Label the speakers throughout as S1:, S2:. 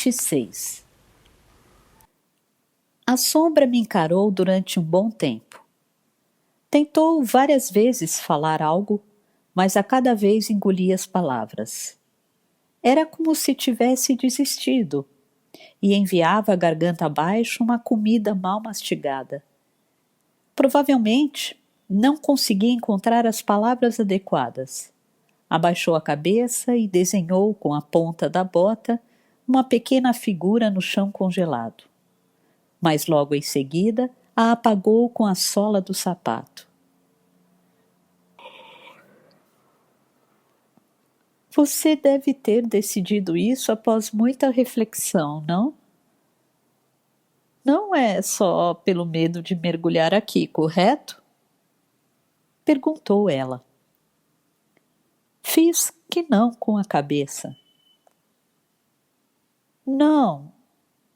S1: 26. A sombra me encarou durante um bom tempo. Tentou várias vezes falar algo, mas a cada vez engolia as palavras. Era como se tivesse desistido e enviava a garganta abaixo uma comida mal mastigada. Provavelmente não conseguia encontrar as palavras adequadas. Abaixou a cabeça e desenhou com a ponta da bota uma pequena figura no chão congelado. Mas logo em seguida a apagou com a sola do sapato. Você deve ter decidido isso após muita reflexão, não? Não é só pelo medo de mergulhar aqui, correto? Perguntou ela. Fiz que não com a cabeça. Não,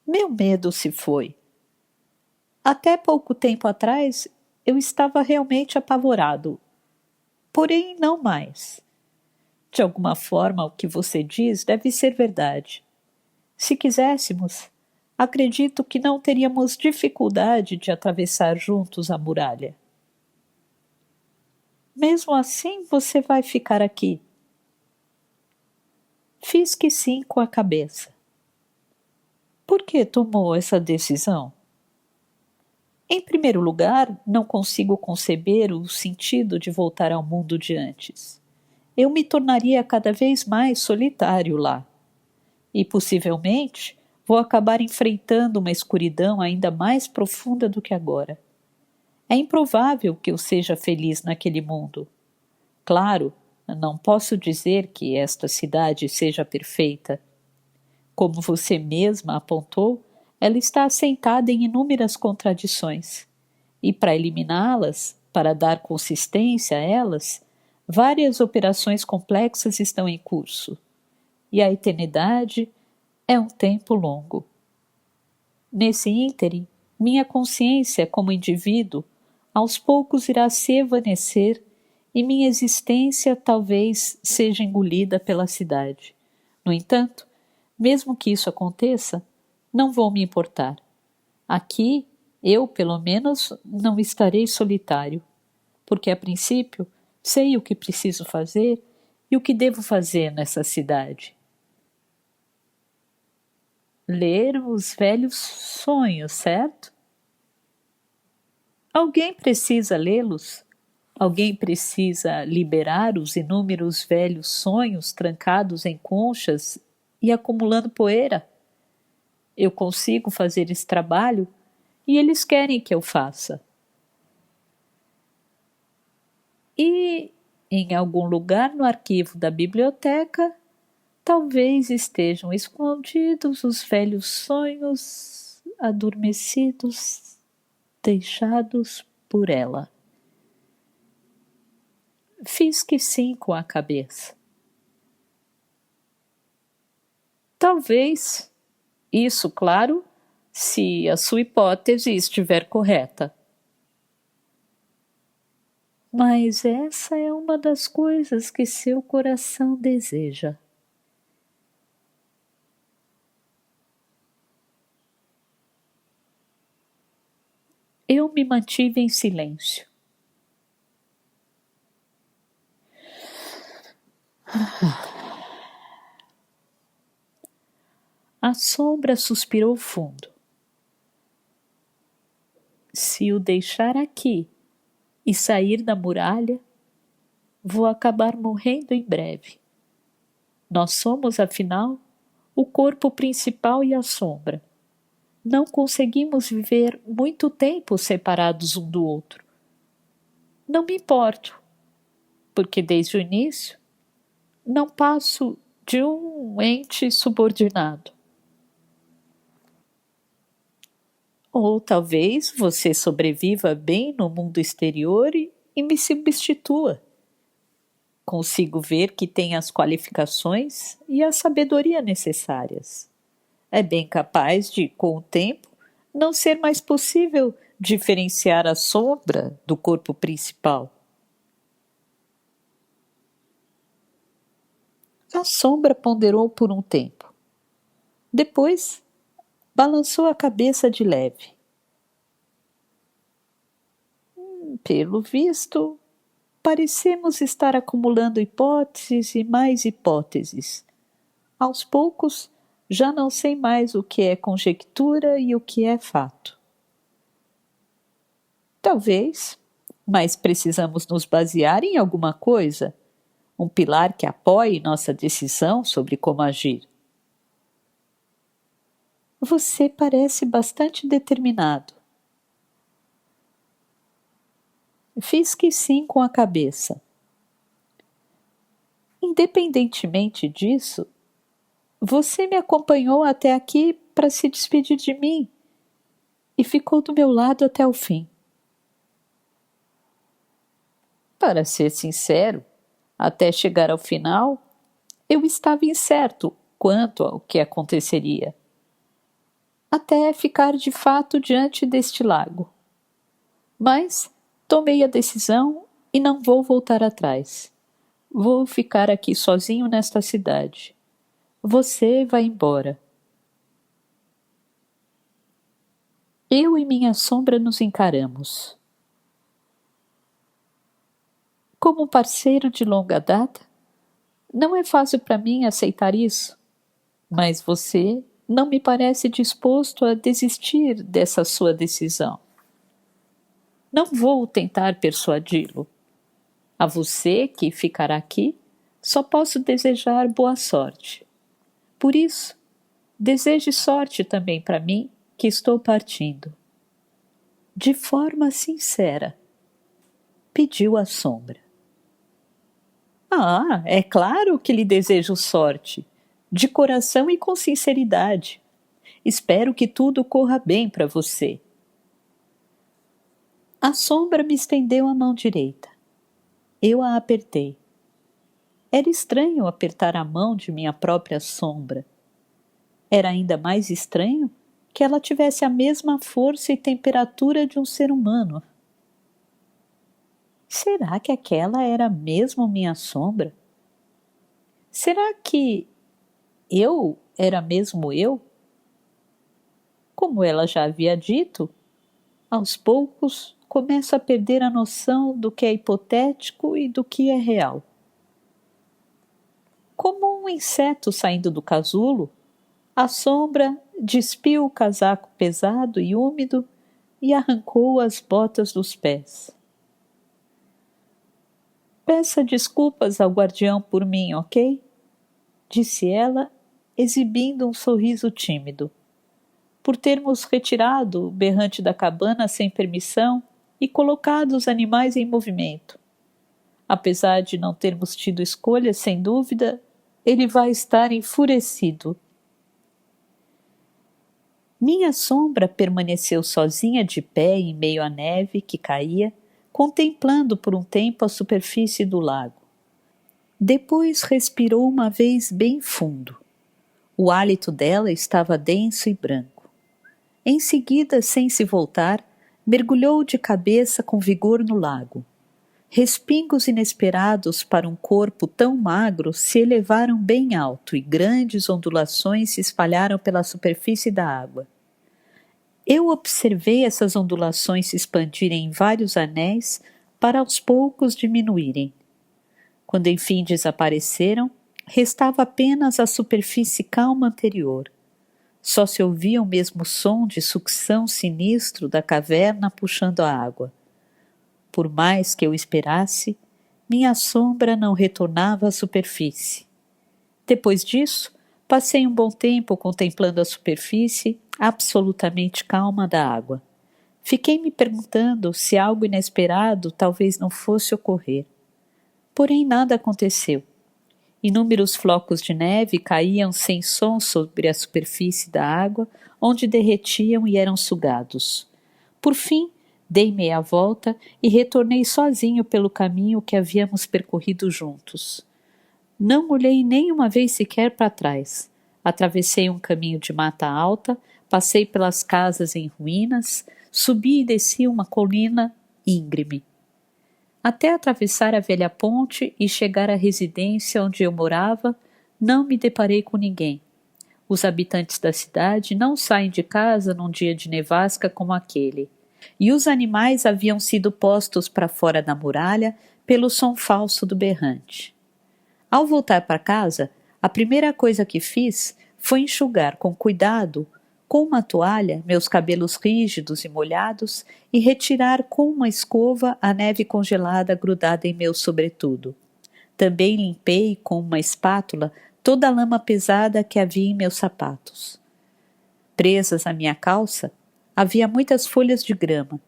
S1: meu medo se foi. Até pouco tempo atrás eu estava realmente apavorado, porém não mais. De alguma forma o que você diz deve ser verdade. Se quiséssemos, acredito que não teríamos dificuldade de atravessar juntos a muralha. Mesmo assim você vai ficar aqui? Fiz que sim com a cabeça. Por que tomou essa decisão? Em primeiro lugar, não consigo conceber o sentido de voltar ao mundo de antes. Eu me tornaria cada vez mais solitário lá. E possivelmente vou acabar enfrentando uma escuridão ainda mais profunda do que agora. É improvável que eu seja feliz naquele mundo. Claro, não posso dizer que esta cidade seja perfeita. Como você mesma apontou, ela está assentada em inúmeras contradições. E para eliminá-las, para dar consistência a elas, várias operações complexas estão em curso. E a eternidade é um tempo longo. Nesse ínterim, minha consciência como indivíduo aos poucos irá se evanecer e minha existência talvez seja engolida pela cidade. No entanto, mesmo que isso aconteça, não vou me importar. Aqui, eu, pelo menos, não estarei solitário, porque, a princípio, sei o que preciso fazer e o que devo fazer nessa cidade. Ler os velhos sonhos, certo? Alguém precisa lê-los? Alguém precisa liberar os inúmeros velhos sonhos trancados em conchas e acumulando poeira? Eu consigo fazer esse trabalho e eles querem que eu faça. E, em algum lugar no arquivo da biblioteca, talvez estejam escondidos os velhos sonhos adormecidos, deixados por ela. Fiz que sim com a cabeça. Talvez, isso, claro, se a sua hipótese estiver correta. Mas essa é uma das coisas que seu coração deseja. Eu me mantive em silêncio. A sombra suspirou fundo. Se o deixar aqui e sair da muralha, vou acabar morrendo em breve. Nós somos, afinal, o corpo principal e a sombra. Não conseguimos viver muito tempo separados um do outro. Não me importo, porque desde o início não passo de um ente subordinado. Ou talvez você sobreviva bem no mundo exterior e me substitua. Consigo ver que tem as qualificações e a sabedoria necessárias. É bem capaz de, com o tempo, não ser mais possível diferenciar a sombra do corpo principal. A sombra ponderou por um tempo. Depois, balançou a cabeça de leve. Pelo visto, parecemos estar acumulando hipóteses e mais hipóteses. Aos poucos, já não sei mais o que é conjectura e o que é fato. Talvez, mas precisamos nos basear em alguma coisa, um pilar que apoie nossa decisão sobre como agir. Você parece bastante determinado. Fiz que sim com a cabeça. Independentemente disso, você me acompanhou até aqui para se despedir de mim e ficou do meu lado até o fim. Para ser sincero, até chegar ao final, eu estava incerto quanto ao que aconteceria. Até ficar de fato diante deste lago. Mas tomei a decisão e não vou voltar atrás. Vou ficar aqui sozinho nesta cidade. Você vai embora. Eu e minha sombra nos encaramos. Como um parceiro de longa data, não é fácil para mim aceitar isso, mas você não me parece disposto a desistir dessa sua decisão. Não vou tentar persuadi-lo. A você que ficará aqui, só posso desejar boa sorte. Por isso, deseje sorte também para mim, que estou partindo. De forma sincera, pediu a sombra. Ah, é claro que lhe desejo sorte, de coração e com sinceridade. Espero que tudo corra bem para você. A sombra me estendeu a mão direita. Eu a apertei. Era estranho apertar a mão de minha própria sombra. Era ainda mais estranho que ela tivesse a mesma força e temperatura de um ser humano. Será que aquela era mesmo minha sombra? Será que eu era mesmo eu? Como ela já havia dito, aos poucos começo a perder a noção do que é hipotético e do que é real. Como um inseto saindo do casulo, a sombra despiu o casaco pesado e úmido e arrancou as botas dos pés. Peça desculpas ao guardião por mim, ok? Disse ela, exibindo um sorriso tímido. Por termos retirado o berrante da cabana sem permissão e colocado os animais em movimento. Apesar de não termos tido escolha, sem dúvida, ele vai estar enfurecido. Minha sombra permaneceu sozinha de pé em meio à neve que caía, contemplando por um tempo a superfície do lago. Depois respirou uma vez bem fundo. O hálito dela estava denso e branco. Em seguida, sem se voltar, mergulhou de cabeça com vigor no lago. Respingos inesperados para um corpo tão magro se elevaram bem alto e grandes ondulações se espalharam pela superfície da água. Eu observei essas ondulações se expandirem em vários anéis para aos poucos diminuírem. Quando enfim desapareceram, restava apenas a superfície calma anterior. Só se ouvia o mesmo som de sucção sinistro da caverna puxando a água. Por mais que eu esperasse, minha sombra não retornava à superfície. Depois disso, passei um bom tempo contemplando a superfície absolutamente calma da água. Fiquei me perguntando se algo inesperado talvez não fosse ocorrer. Porém, nada aconteceu. Inúmeros flocos de neve caíam sem som sobre a superfície da água, onde derretiam e eram sugados. Por fim, dei meia volta e retornei sozinho pelo caminho que havíamos percorrido juntos. Não olhei nem uma vez sequer para trás. Atravessei um caminho de mata alta, passei pelas casas em ruínas, subi e desci uma colina íngreme. Até atravessar a velha ponte e chegar à residência onde eu morava, não me deparei com ninguém. Os habitantes da cidade não saem de casa num dia de nevasca como aquele, e os animais haviam sido postos para fora da muralha pelo som falso do berrante. Ao voltar para casa, a primeira coisa que fiz foi enxugar com cuidado, com uma toalha, meus cabelos rígidos e molhados e retirar com uma escova a neve congelada grudada em meu sobretudo. Também limpei com uma espátula toda a lama pesada que havia em meus sapatos. Presas à minha calça, havia muitas folhas de grama,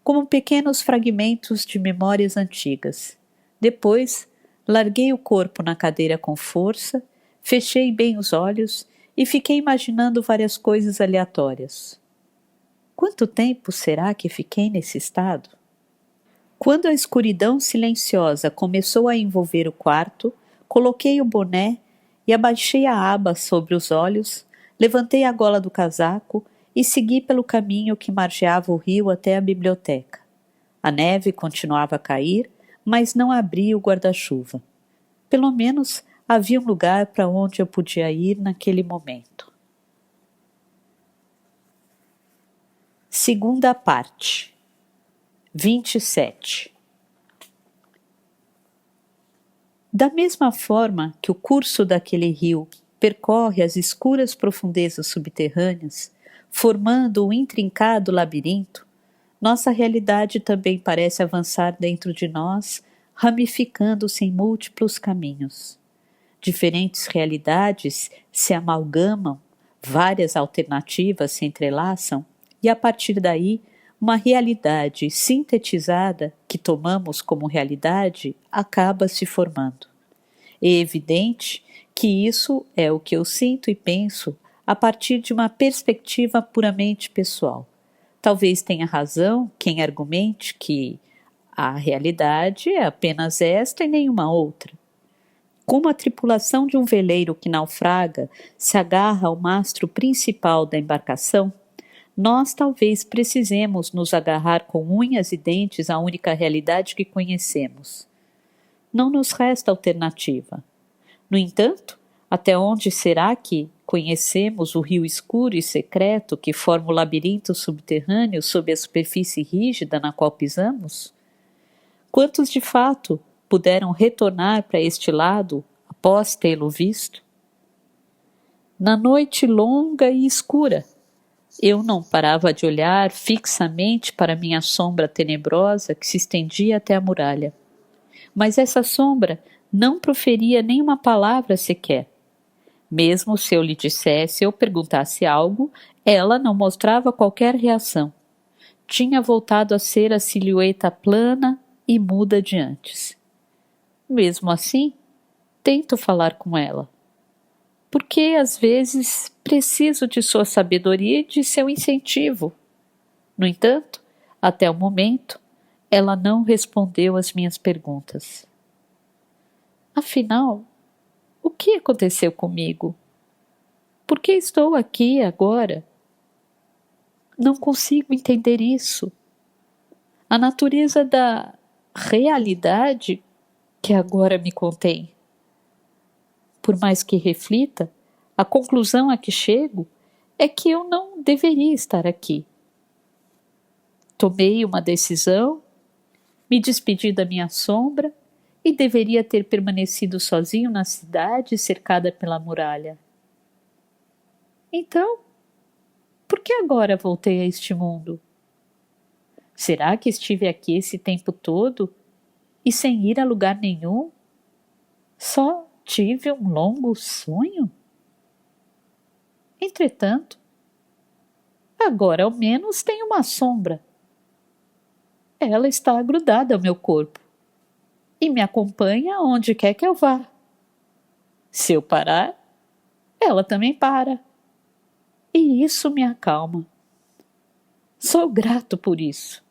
S1: como pequenos fragmentos de memórias antigas. Depois, larguei o corpo na cadeira com força, fechei bem os olhos e fiquei imaginando várias coisas aleatórias. Quanto tempo será que fiquei nesse estado? Quando a escuridão silenciosa começou a envolver o quarto, coloquei o boné e abaixei a aba sobre os olhos, levantei a gola do casaco e segui pelo caminho que margeava o rio até a biblioteca. A neve continuava a cair, mas não abri o guarda-chuva. Pelo menos havia um lugar para onde eu podia ir naquele momento. Segunda parte. 27. Da mesma forma que o curso daquele rio percorre as escuras profundezas subterrâneas, formando um intrincado labirinto, nossa realidade também parece avançar dentro de nós, ramificando-se em múltiplos caminhos. Diferentes realidades se amalgamam, várias alternativas se entrelaçam e, a partir daí, uma realidade sintetizada que tomamos como realidade acaba se formando. É evidente que isso é o que eu sinto e penso a partir de uma perspectiva puramente pessoal. Talvez tenha razão quem argumente que a realidade é apenas esta e nenhuma outra. Como a tripulação de um veleiro que naufraga se agarra ao mastro principal da embarcação, nós talvez precisemos nos agarrar com unhas e dentes à única realidade que conhecemos. Não nos resta alternativa. No entanto, até onde será que conhecemos o rio escuro e secreto que forma o labirinto subterrâneo sob a superfície rígida na qual pisamos? Quantos de fato puderam retornar para este lado após tê-lo visto? Na noite longa e escura, eu não parava de olhar fixamente para minha sombra tenebrosa que se estendia até a muralha. Mas essa sombra não proferia nenhuma palavra sequer. Mesmo se eu lhe dissesse ou perguntasse algo, ela não mostrava qualquer reação. Tinha voltado a ser a silhueta plana e muda de antes. Mesmo assim, tento falar com ela. Porque, às vezes, preciso de sua sabedoria e de seu incentivo. No entanto, até o momento, ela não respondeu às minhas perguntas. Afinal, o que aconteceu comigo? Por que estou aqui agora? Não consigo entender isso. A natureza da realidade que agora me contém. Por mais que reflita, a conclusão a que chego é que eu não deveria estar aqui. Tomei uma decisão, me despedi da minha sombra e deveria ter permanecido sozinho na cidade cercada pela muralha. Então, por que agora voltei a este mundo? Será que estive aqui esse tempo todo e sem ir a lugar nenhum? Só tive um longo sonho? Entretanto, agora ao menos tenho uma sombra. Ela está grudada ao meu corpo e me acompanha onde quer que eu vá. Se eu parar, ela também para. E isso me acalma. Sou grato por isso.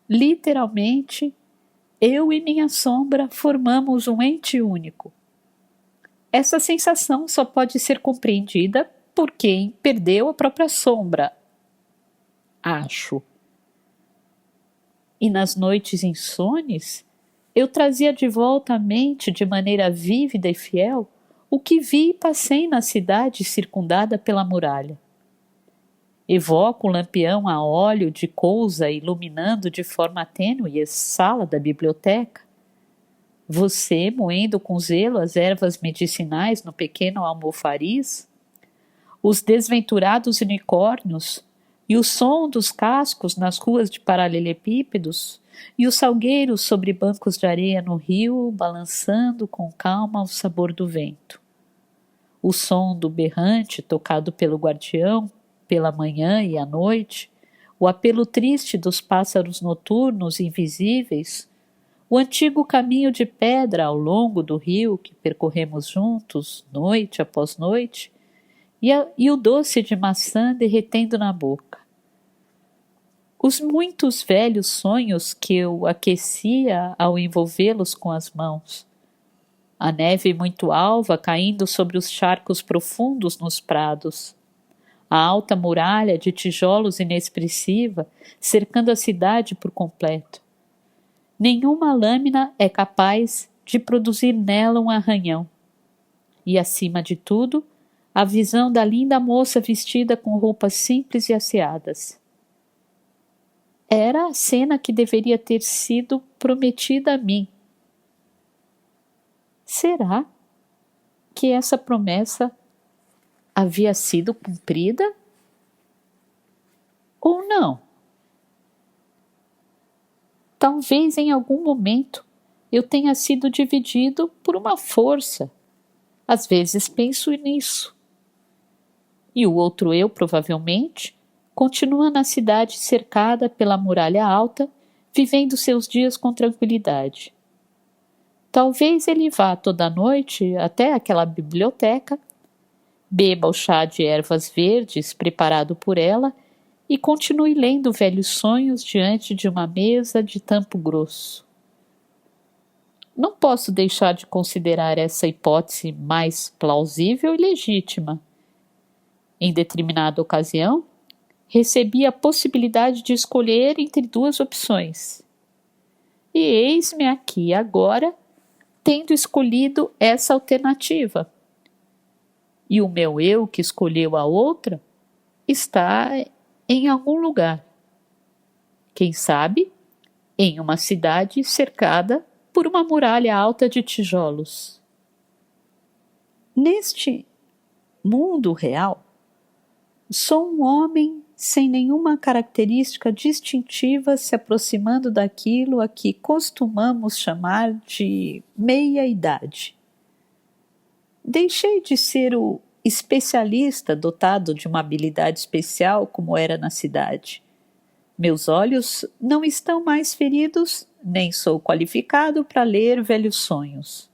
S1: Literalmente, eu e minha sombra formamos um ente único. Essa sensação só pode ser compreendida por quem perdeu a própria sombra. Acho. E nas noites insones, eu trazia de volta à mente de maneira vívida e fiel o que vi e passei na cidade circundada pela muralha. Evoco o lampião a óleo de couza iluminando de forma tênue a sala da biblioteca. Você moendo com zelo as ervas medicinais no pequeno almofariz. Os desventurados unicórnios e o som dos cascos nas ruas de paralelepípedos e os salgueiros sobre bancos de areia no rio balançando com calma ao sabor do vento. O som do berrante tocado pelo guardião pela manhã e à noite, o apelo triste dos pássaros noturnos invisíveis, o antigo caminho de pedra ao longo do rio que percorremos juntos, noite após noite, e o doce de maçã derretendo na boca. Os muitos velhos sonhos que eu aquecia ao envolvê-los com as mãos. A neve muito alva caindo sobre os charcos profundos nos prados. A alta muralha de tijolos inexpressiva cercando a cidade por completo. Nenhuma lâmina é capaz de produzir nela um arranhão. E, acima de tudo, a visão da linda moça vestida com roupas simples e asseadas. Era a cena que deveria ter sido prometida a mim. Será que essa promessa havia sido cumprida? Ou não? Talvez em algum momento eu tenha sido dividido por uma força. Às vezes penso nisso. E o outro eu, provavelmente, continua na cidade cercada pela muralha alta, vivendo seus dias com tranquilidade. Talvez ele vá toda noite até aquela biblioteca, beba o chá de ervas verdes preparado por ela e continue lendo velhos sonhos diante de uma mesa de tampo grosso. Não posso deixar de considerar essa hipótese mais plausível e legítima. Em determinada ocasião, recebi a possibilidade de escolher entre duas opções. E eis-me aqui agora, tendo escolhido essa alternativa. E o meu eu que escolheu a outra está em algum lugar. Quem sabe, em uma cidade cercada por uma muralha alta de tijolos. Neste mundo real, sou um homem sem nenhuma característica distintiva se aproximando daquilo a que costumamos chamar de meia-idade. Deixei de ser o especialista dotado de uma habilidade especial como era na cidade. Meus olhos não estão mais feridos, nem sou qualificado para ler velhos sonhos.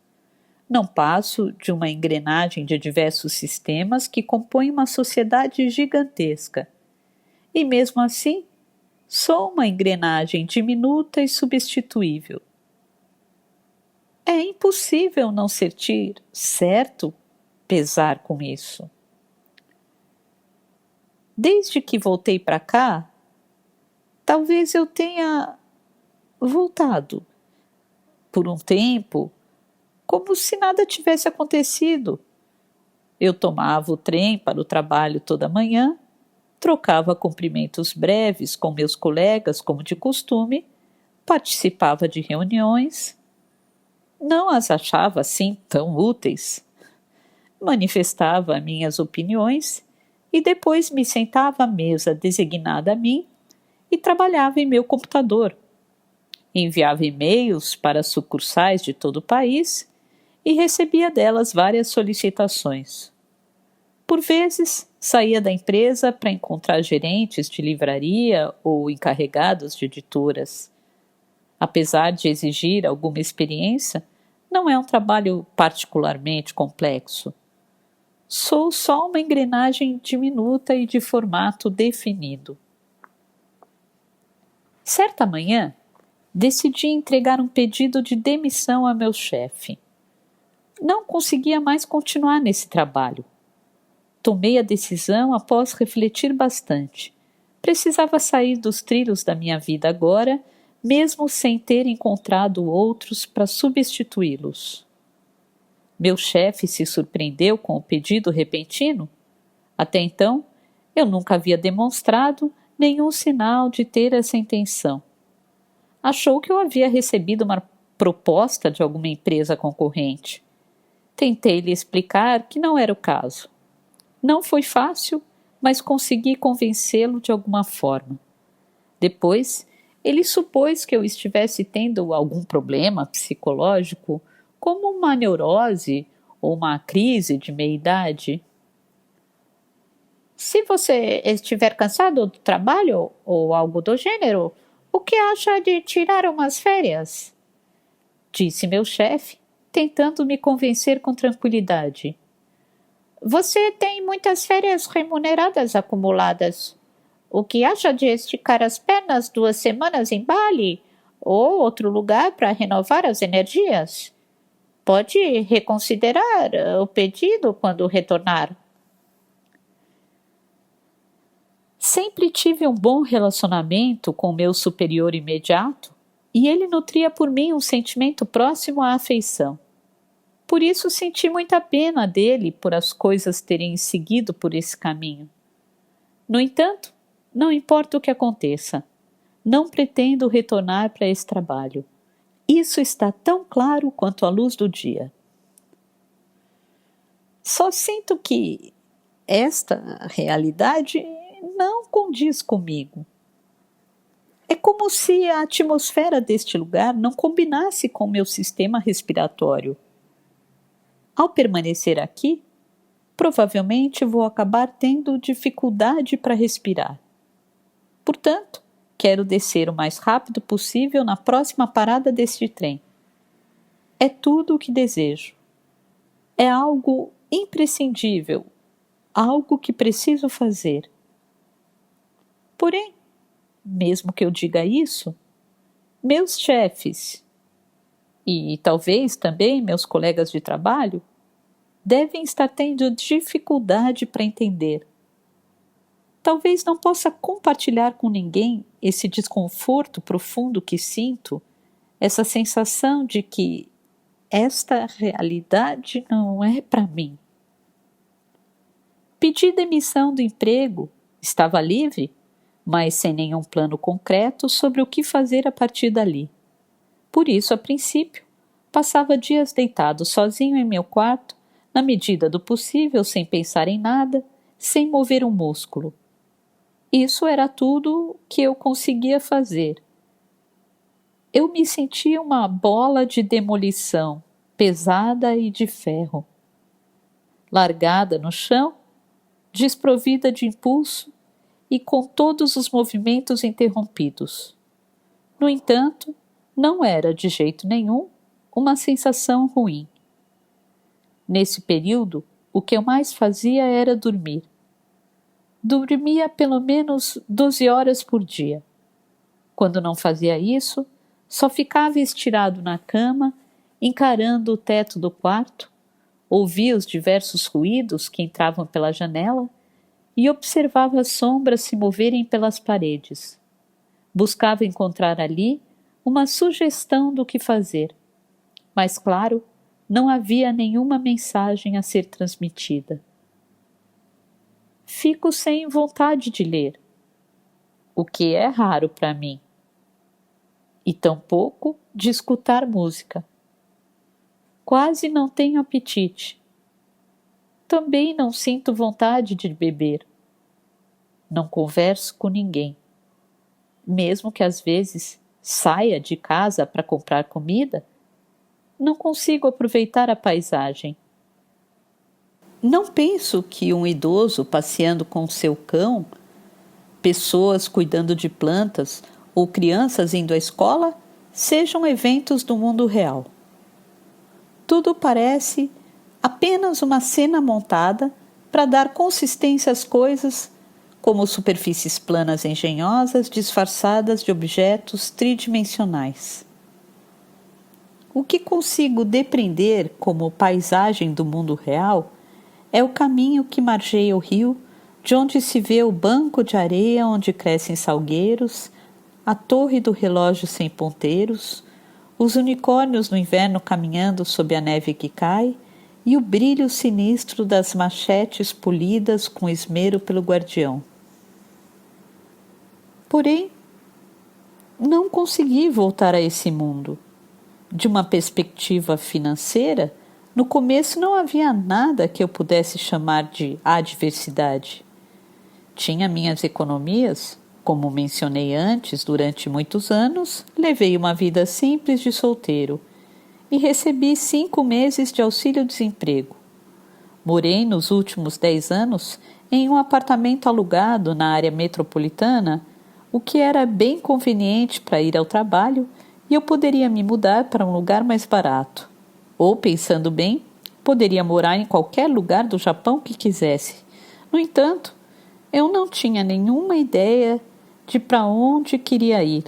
S1: Não passo de uma engrenagem de diversos sistemas que compõem uma sociedade gigantesca. E mesmo assim, sou uma engrenagem diminuta e substituível. É impossível não sentir certo pesar com isso. Desde que voltei para cá, talvez eu tenha voltado por um tempo, como se nada tivesse acontecido. Eu tomava o trem para o trabalho toda manhã, trocava cumprimentos breves com meus colegas, como de costume, participava de reuniões, não as achava assim tão úteis, manifestava minhas opiniões e depois me sentava à mesa designada a mim e trabalhava em meu computador. Enviava e-mails para sucursais de todo o país e recebia delas várias solicitações. Por vezes, saía da empresa para encontrar gerentes de livraria ou encarregados de editoras. Apesar de exigir alguma experiência, não é um trabalho particularmente complexo. Sou só uma engrenagem diminuta e de formato definido. Certa manhã, decidi entregar um pedido de demissão a meu chefe. Não conseguia mais continuar nesse trabalho. Tomei a decisão após refletir bastante. Precisava sair dos trilhos da minha vida agora, mesmo sem ter encontrado outros para substituí-los. Meu chefe se surpreendeu com o pedido repentino. Até então, eu nunca havia demonstrado nenhum sinal de ter essa intenção. Achou que eu havia recebido uma proposta de alguma empresa concorrente. Tentei lhe explicar que não era o caso. Não foi fácil, mas consegui convencê-lo de alguma forma. Depois, ele supôs que eu estivesse tendo algum problema psicológico, como uma neurose ou uma crise de meia-idade. Se você estiver cansado do trabalho ou algo do gênero, o que acha de tirar umas férias? Disse meu chefe, tentando me convencer com tranquilidade. Você tem muitas férias remuneradas acumuladas. O que acha de esticar as pernas 2 semanas em Bali ou outro lugar para renovar as energias? Pode reconsiderar o pedido quando retornar. Sempre tive um bom relacionamento com meu superior imediato e ele nutria por mim um sentimento próximo à afeição. Por isso senti muita pena dele por as coisas terem seguido por esse caminho. No entanto, não importa o que aconteça, não pretendo retornar para esse trabalho. Isso está tão claro quanto a luz do dia. Só sinto que esta realidade não condiz comigo. É como se a atmosfera deste lugar não combinasse com meu sistema respiratório. Ao permanecer aqui, provavelmente vou acabar tendo dificuldade para respirar. Portanto, quero descer o mais rápido possível na próxima parada deste trem. É tudo o que desejo. É algo imprescindível, algo que preciso fazer. Porém, mesmo que eu diga isso, meus chefes e talvez também meus colegas de trabalho devem estar tendo dificuldade para entender. Talvez não possa compartilhar com ninguém esse desconforto profundo que sinto, essa sensação de que esta realidade não é para mim. Pedi demissão do emprego, estava livre, mas sem nenhum plano concreto sobre o que fazer a partir dali. Por isso, a princípio, passava dias deitado sozinho em meu quarto, na medida do possível, sem pensar em nada, sem mover um músculo. Isso era tudo que eu conseguia fazer. Eu me sentia uma bola de demolição, pesada e de ferro. Largada no chão, desprovida de impulso e com todos os movimentos interrompidos. No entanto, não era de jeito nenhum uma sensação ruim. Nesse período, o que eu mais fazia era dormir. Dormia pelo menos 12 horas por dia. Quando não fazia isso, só ficava estirado na cama, encarando o teto do quarto, ouvia os diversos ruídos que entravam pela janela e observava as sombras se moverem pelas paredes. Buscava encontrar ali uma sugestão do que fazer. Mas, claro, não havia nenhuma mensagem a ser transmitida. Fico sem vontade de ler, o que é raro para mim, e tampouco de escutar música. Quase não tenho apetite. Também não sinto vontade de beber. Não converso com ninguém. Mesmo que às vezes saia de casa para comprar comida, não consigo aproveitar a paisagem. Não penso que um idoso passeando com seu cão, pessoas cuidando de plantas ou crianças indo à escola sejam eventos do mundo real. Tudo parece apenas uma cena montada para dar consistência às coisas, como superfícies planas engenhosas disfarçadas de objetos tridimensionais. O que consigo depreender como paisagem do mundo real é o caminho que margeia o rio, de onde se vê o banco de areia onde crescem salgueiros, a torre do relógio sem ponteiros, os unicórnios no inverno caminhando sob a neve que cai e o brilho sinistro das machetes polidas com esmero pelo guardião. Porém, não consegui voltar a esse mundo. De uma perspectiva financeira, no começo não havia nada que eu pudesse chamar de adversidade. Tinha minhas economias, como mencionei antes, durante muitos anos, levei uma vida simples de solteiro e recebi 5 meses de auxílio-desemprego. Morei nos últimos 10 anos em um apartamento alugado na área metropolitana, o que era bem conveniente para ir ao trabalho, e eu poderia me mudar para um lugar mais barato. Ou, pensando bem, poderia morar em qualquer lugar do Japão que quisesse. No entanto, eu não tinha nenhuma ideia de para onde queria ir.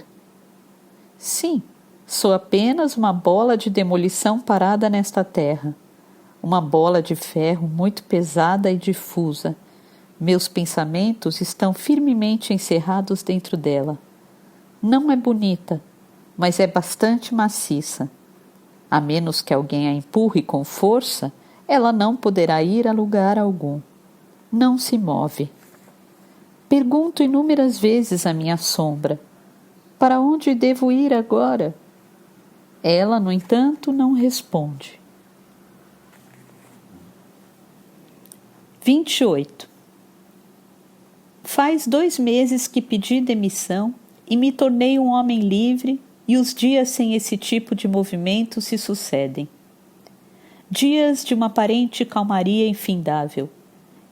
S1: Sim, sou apenas uma bola de demolição parada nesta terra. Uma bola de ferro muito pesada e difusa. Meus pensamentos estão firmemente encerrados dentro dela. Não é bonita, mas é bastante maciça. A menos que alguém a empurre com força, ela não poderá ir a lugar algum. Não se move. Pergunto inúmeras vezes à minha sombra: para onde devo ir agora? Ela, no entanto, não responde. 28. Faz 2 meses que pedi demissão e me tornei um homem livre, e os dias sem esse tipo de movimento se sucedem. Dias de uma aparente calmaria infindável,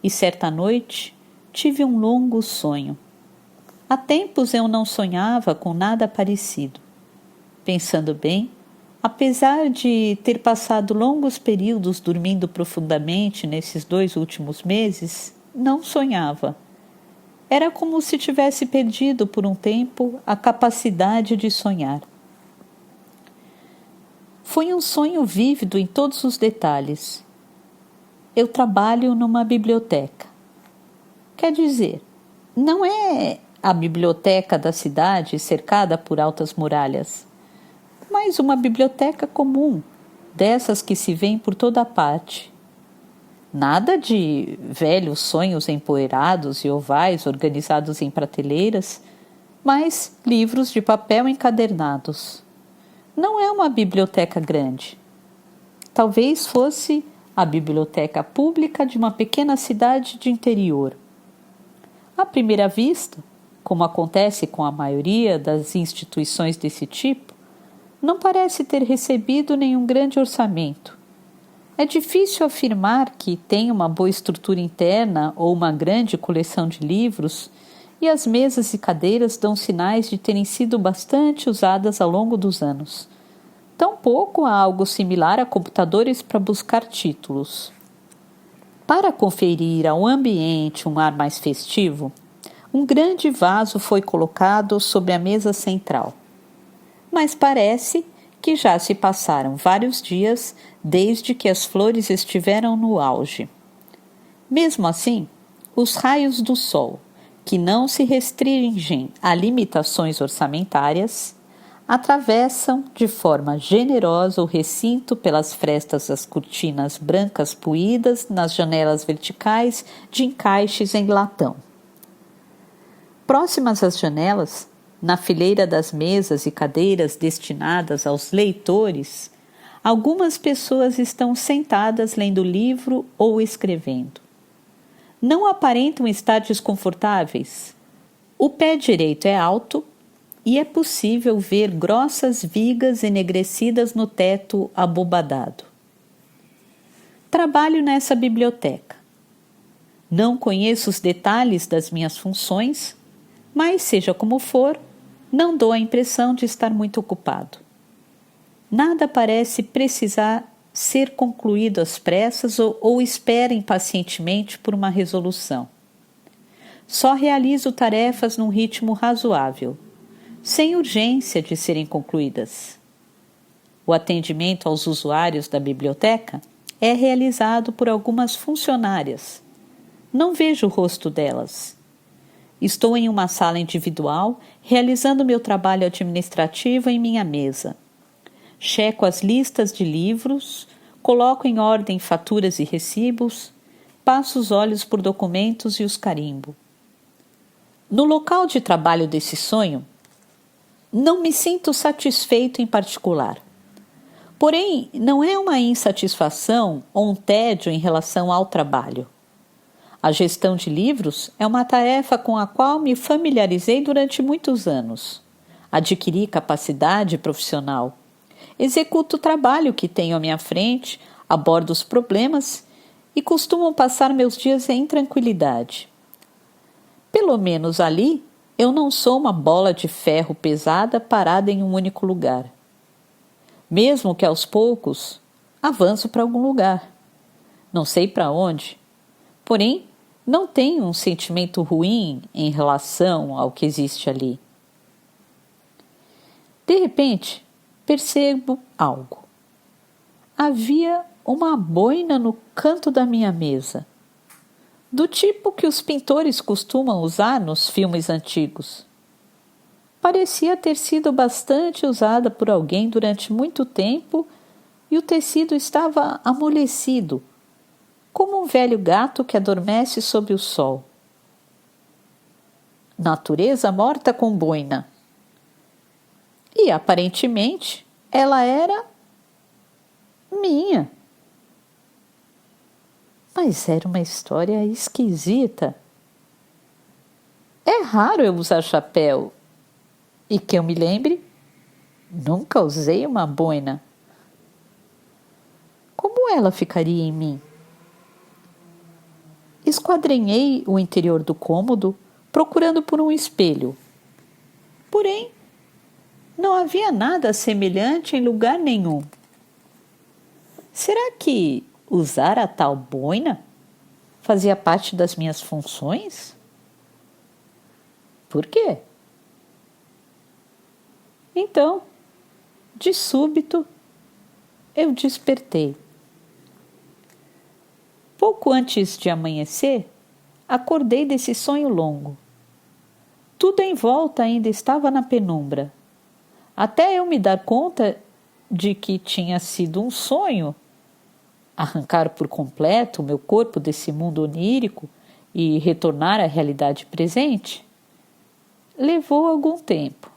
S1: e certa noite tive um longo sonho. Há tempos eu não sonhava com nada parecido. Pensando bem, apesar de ter passado longos períodos dormindo profundamente nesses 2 últimos meses, não sonhava. Era como se tivesse perdido por um tempo a capacidade de sonhar. Foi um sonho vívido em todos os detalhes. Eu trabalho numa biblioteca. Quer dizer, não é a biblioteca da cidade cercada por altas muralhas, mas uma biblioteca comum, dessas que se vêem por toda parte. Nada de velhos sonhos empoeirados e ovais organizados em prateleiras, mas livros de papel encadernados. Não é uma biblioteca grande. Talvez fosse a biblioteca pública de uma pequena cidade de interior. À primeira vista, como acontece com a maioria das instituições desse tipo, não parece ter recebido nenhum grande orçamento. É difícil afirmar que tem uma boa estrutura interna ou uma grande coleção de livros, e as mesas e cadeiras dão sinais de terem sido bastante usadas ao longo dos anos. Tampouco há algo similar a computadores para buscar títulos. Para conferir ao ambiente um ar mais festivo, um grande vaso foi colocado sobre a mesa central. Mas parece que já se passaram vários dias desde que as flores estiveram no auge. Mesmo assim, os raios do sol, que não se restringem a limitações orçamentárias, atravessam de forma generosa o recinto pelas frestas das cortinas brancas puídas nas janelas verticais de encaixes em latão. Próximas às janelas, na fileira das mesas e cadeiras destinadas aos leitores, algumas pessoas estão sentadas lendo livro ou escrevendo. Não aparentam estar desconfortáveis. O pé direito é alto, e é possível ver grossas vigas enegrecidas no teto abobadado. Trabalho nessa biblioteca. Não conheço os detalhes das minhas funções, mas, seja como for, não dou a impressão de estar muito ocupado. Nada parece precisar ser concluído às pressas ou espera impacientemente por uma resolução. Só realizo tarefas num ritmo razoável, sem urgência de serem concluídas. O atendimento aos usuários da biblioteca é realizado por algumas funcionárias. Não vejo o rosto delas. Estou em uma sala individual, realizando meu trabalho administrativo em minha mesa. Checo as listas de livros, coloco em ordem faturas e recibos, passo os olhos por documentos e os carimbo. No local de trabalho desse sonho, não me sinto satisfeito em particular. Porém, não é uma insatisfação ou um tédio em relação ao trabalho. A gestão de livros é uma tarefa com a qual me familiarizei durante muitos anos. Adquiri capacidade profissional. Executo o trabalho que tenho à minha frente, abordo os problemas e costumo passar meus dias em tranquilidade. Pelo menos ali, eu não sou uma bola de ferro pesada parada em um único lugar. Mesmo que aos poucos, avanço para algum lugar. Não sei para onde, porém, não tenho um sentimento ruim em relação ao que existe ali. De repente, percebo algo. Havia uma boina no canto da minha mesa, do tipo que os pintores costumam usar nos filmes antigos. Parecia ter sido bastante usada por alguém durante muito tempo e o tecido estava amolecido, como um velho gato que adormece sob o sol. Natureza morta com boina. E, aparentemente, ela era minha. Mas era uma história esquisita. É raro eu usar chapéu. E que eu me lembre, nunca usei uma boina. Como ela ficaria em mim? Esquadrinhei o interior do cômodo, procurando por um espelho. Porém, não havia nada semelhante em lugar nenhum. Será que usar a tal boina fazia parte das minhas funções? Por quê? Então, de súbito, eu despertei. Pouco antes de amanhecer, acordei desse sonho longo. Tudo em volta ainda estava na penumbra. Até eu me dar conta de que tinha sido um sonho, arrancar por completo o meu corpo desse mundo onírico e retornar à realidade presente, levou algum tempo.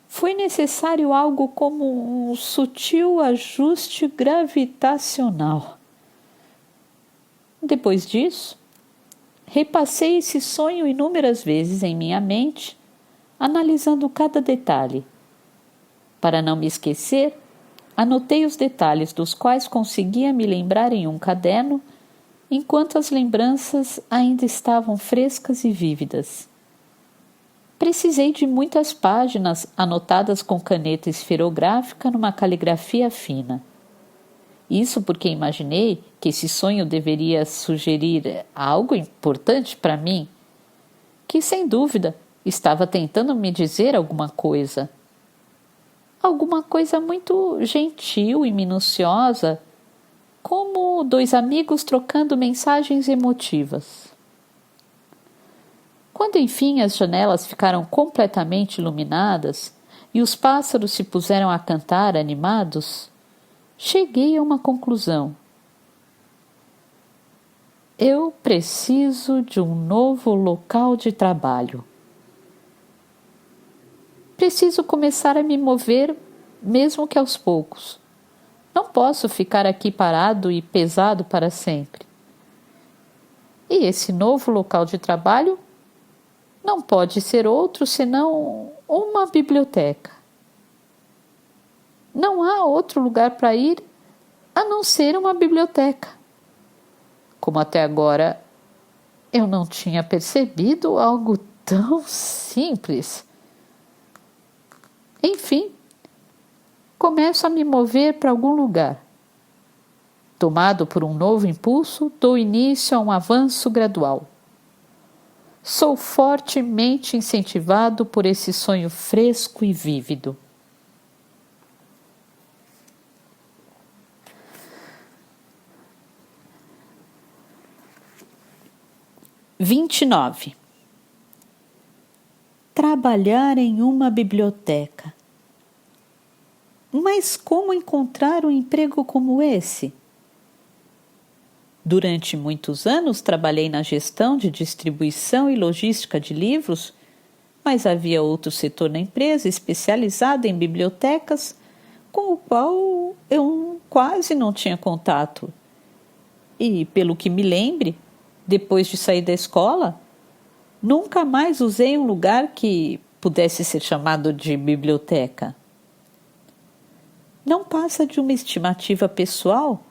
S1: Foi necessário algo como um sutil ajuste gravitacional. Depois disso, repassei esse sonho inúmeras vezes em minha mente, analisando cada detalhe. Para não me esquecer, anotei os detalhes dos quais conseguia me lembrar em um caderno, enquanto as lembranças ainda estavam frescas e vívidas. Precisei de muitas páginas anotadas com caneta esferográfica numa caligrafia fina. Isso porque imaginei que esse sonho deveria sugerir algo importante para mim, que sem dúvida estava tentando me dizer alguma coisa. Alguma coisa muito gentil e minuciosa, como dois amigos trocando mensagens emotivas. Quando enfim as janelas ficaram completamente iluminadas e os pássaros se puseram a cantar animados, cheguei a uma conclusão. Eu preciso de um novo local de trabalho. Preciso começar a me mover, mesmo que aos poucos. Não posso ficar aqui parado e pesado para sempre. E esse novo local de trabalho não pode ser outro senão uma biblioteca. Não há outro lugar para ir a não ser uma biblioteca. Como até agora eu não tinha percebido algo tão simples. Enfim, começo a me mover para algum lugar. Tomado por um novo impulso, dou início a um avanço gradual. Sou fortemente incentivado por esse sonho fresco e vívido. 29. Trabalhar em uma biblioteca. Mas como encontrar um emprego como esse? Durante muitos anos trabalhei na gestão de distribuição e logística de livros, mas havia outro setor na empresa especializado em bibliotecas, com o qual eu quase não tinha contato. E, pelo que me lembre, depois de sair da escola, nunca mais usei um lugar que pudesse ser chamado de biblioteca. Não passa de uma estimativa pessoal,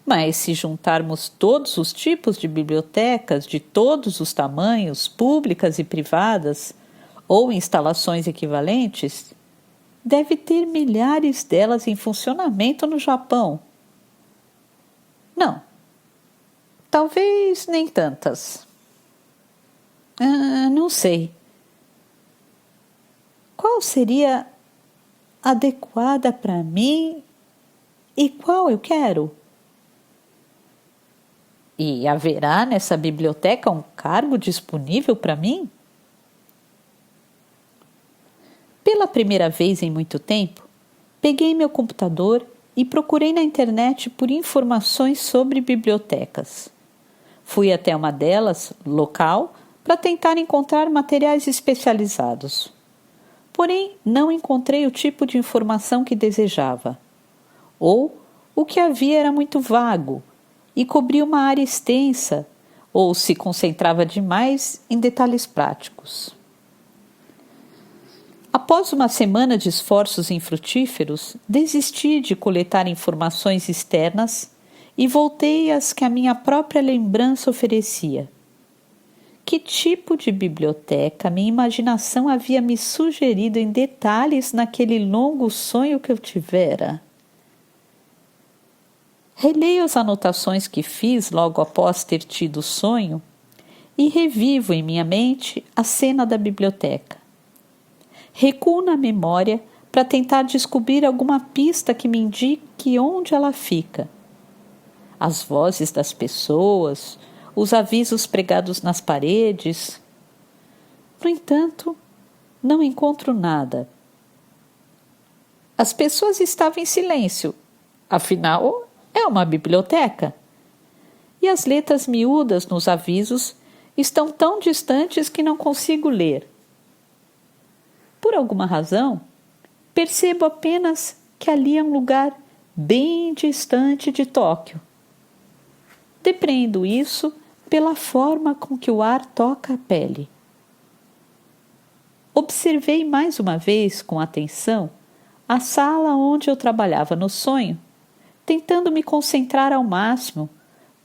S1: mas se juntarmos todos os tipos de bibliotecas, de todos os tamanhos, públicas e privadas, ou instalações equivalentes, deve ter milhares delas em funcionamento no Japão. Não, talvez nem tantas. Não sei. Qual seria adequada para mim e qual eu quero? E haverá nessa biblioteca um cargo disponível para mim? Pela primeira vez em muito tempo, peguei meu computador e procurei na internet por informações sobre bibliotecas. Fui até uma delas, local, para tentar encontrar materiais especializados. Porém, não encontrei o tipo de informação que desejava. Ou o que havia era muito vago e cobria uma área extensa, ou se concentrava demais em detalhes práticos. Após uma semana de esforços infrutíferos, desisti de coletar informações externas e voltei às que a minha própria lembrança oferecia. Que tipo de biblioteca minha imaginação havia me sugerido em detalhes naquele longo sonho que eu tivera? Releio as anotações que fiz logo após ter tido o sonho e revivo em minha mente a cena da biblioteca. Recuo na memória para tentar descobrir alguma pista que me indique onde ela fica. As vozes das pessoas, os avisos pregados nas paredes. No entanto, não encontro nada. As pessoas estavam em silêncio, afinal, é uma biblioteca. E as letras miúdas nos avisos estão tão distantes que não consigo ler. Por alguma razão, percebo apenas que ali é um lugar bem distante de Tóquio. Depreendo isso pela forma com que o ar toca a pele. Observei mais uma vez com atenção a sala onde eu trabalhava no sonho, tentando me concentrar ao máximo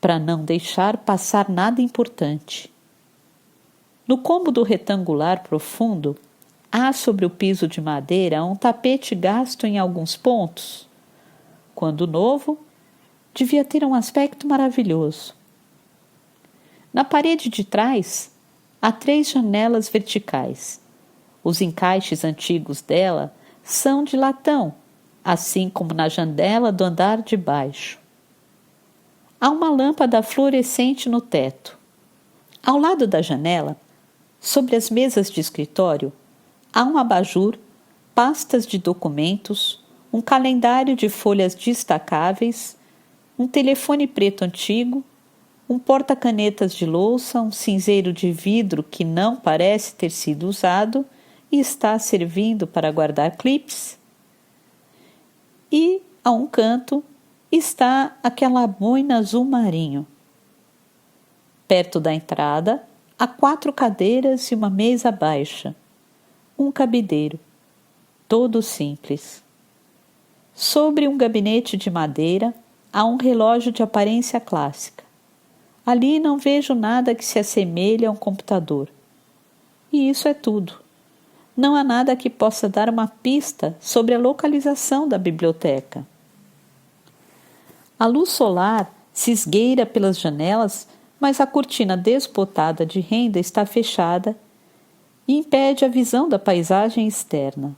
S1: para não deixar passar nada importante. No cômodo retangular profundo, há sobre o piso de madeira um tapete gasto em alguns pontos. Quando novo, devia ter um aspecto maravilhoso. Na parede de trás, há 3 janelas verticais. Os encaixes antigos dela são de latão, assim como na janela do andar de baixo. Há uma lâmpada fluorescente no teto. Ao lado da janela, sobre as mesas de escritório, há um abajur, pastas de documentos, um calendário de folhas destacáveis, um telefone preto antigo, um porta-canetas de louça, um cinzeiro de vidro que não parece ter sido usado e está servindo para guardar clipes. E, a um canto, está aquela boina azul marinho. Perto da entrada, há 4 cadeiras e uma mesa baixa, um cabideiro, todo simples. Sobre um gabinete de madeira há um relógio de aparência clássica. Ali não vejo nada que se assemelhe a um computador. E isso é tudo. Não há nada que possa dar uma pista sobre a localização da biblioteca. A luz solar se esgueira pelas janelas, mas a cortina desbotada de renda está fechada e impede a visão da paisagem externa.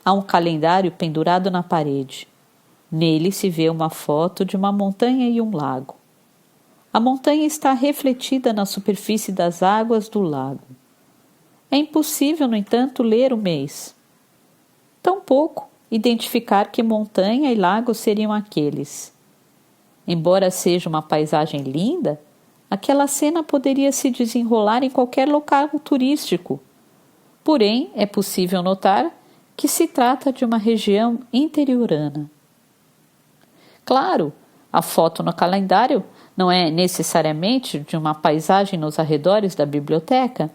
S1: Há um calendário pendurado na parede. Nele se vê uma foto de uma montanha e um lago. A montanha está refletida na superfície das águas do lago. É impossível, no entanto, ler o mês. Tampouco identificar que montanha e lago seriam aqueles. Embora seja uma paisagem linda, aquela cena poderia se desenrolar em qualquer local turístico. Porém, é possível notar que se trata de uma região interiorana. Claro, a foto no calendário não é necessariamente de uma paisagem nos arredores da biblioteca,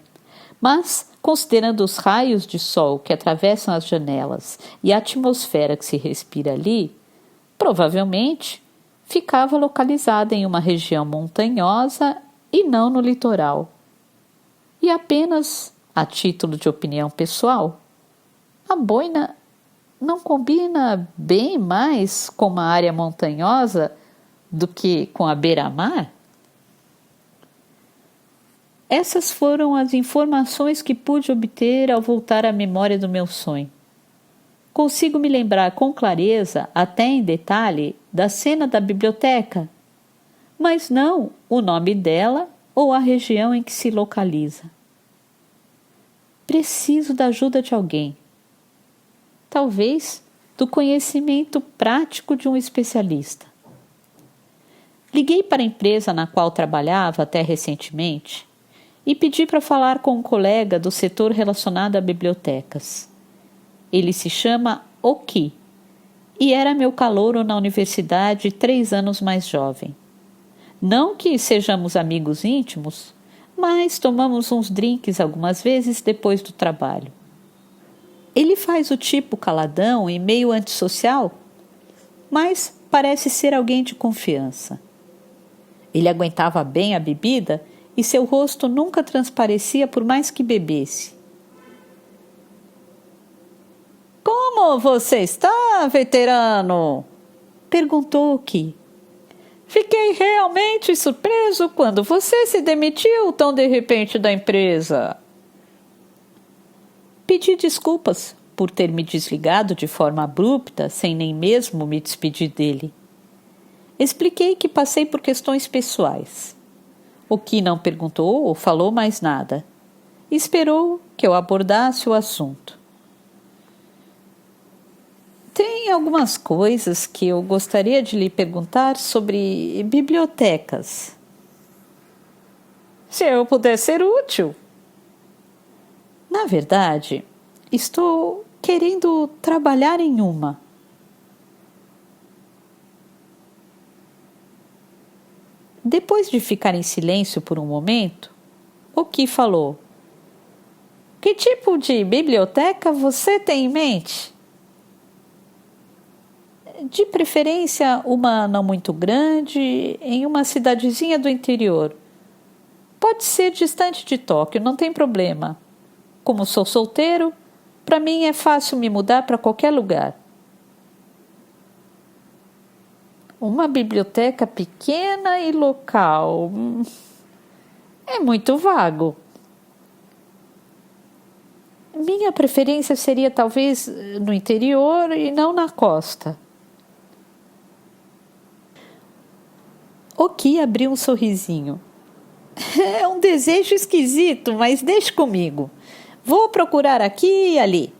S1: mas, considerando os raios de sol que atravessam as janelas e a atmosfera que se respira ali, provavelmente ficava localizada em uma região montanhosa e não no litoral. E apenas, a título de opinião pessoal, a boina não combina bem mais com uma área montanhosa do que com a beira-mar? Essas foram as informações que pude obter ao voltar à memória do meu sonho. Consigo me lembrar com clareza, até em detalhe, da cena da biblioteca, mas não o nome dela ou a região em que se localiza. Preciso da ajuda de alguém. Talvez do conhecimento prático de um especialista. Liguei para a empresa na qual trabalhava até recentemente e pedi para falar com um colega do setor relacionado a bibliotecas. Ele se chama Oki e era meu calouro na universidade 3 anos mais jovem. Não que sejamos amigos íntimos, mas tomamos uns drinks algumas vezes depois do trabalho. Ele faz o tipo caladão e meio antissocial, mas parece ser alguém de confiança. Ele aguentava bem a bebida e seu rosto nunca transparecia por mais que bebesse. Como você está, veterano? Perguntou Oki. Fiquei realmente surpreso quando você se demitiu tão de repente da empresa. Pedi desculpas por ter me desligado de forma abrupta, sem nem mesmo me despedir dele. Expliquei que passei por questões pessoais. Oki não perguntou ou falou mais nada. Esperou que eu abordasse o assunto. Tem algumas coisas que eu gostaria de lhe perguntar sobre bibliotecas. Se eu puder ser útil. Na verdade, estou querendo trabalhar em uma. Depois de ficar em silêncio por um momento, Oki falou: Que tipo de biblioteca você tem em mente? De preferência, uma não muito grande, em uma cidadezinha do interior. Pode ser distante de Tóquio, não tem problema. Como sou solteiro, para mim é fácil me mudar para qualquer lugar. Uma biblioteca pequena e local. É muito vago. Minha preferência seria talvez no interior e não na costa. Oki abriu um sorrisinho. É um desejo esquisito, mas deixe comigo. Vou procurar aqui e ali.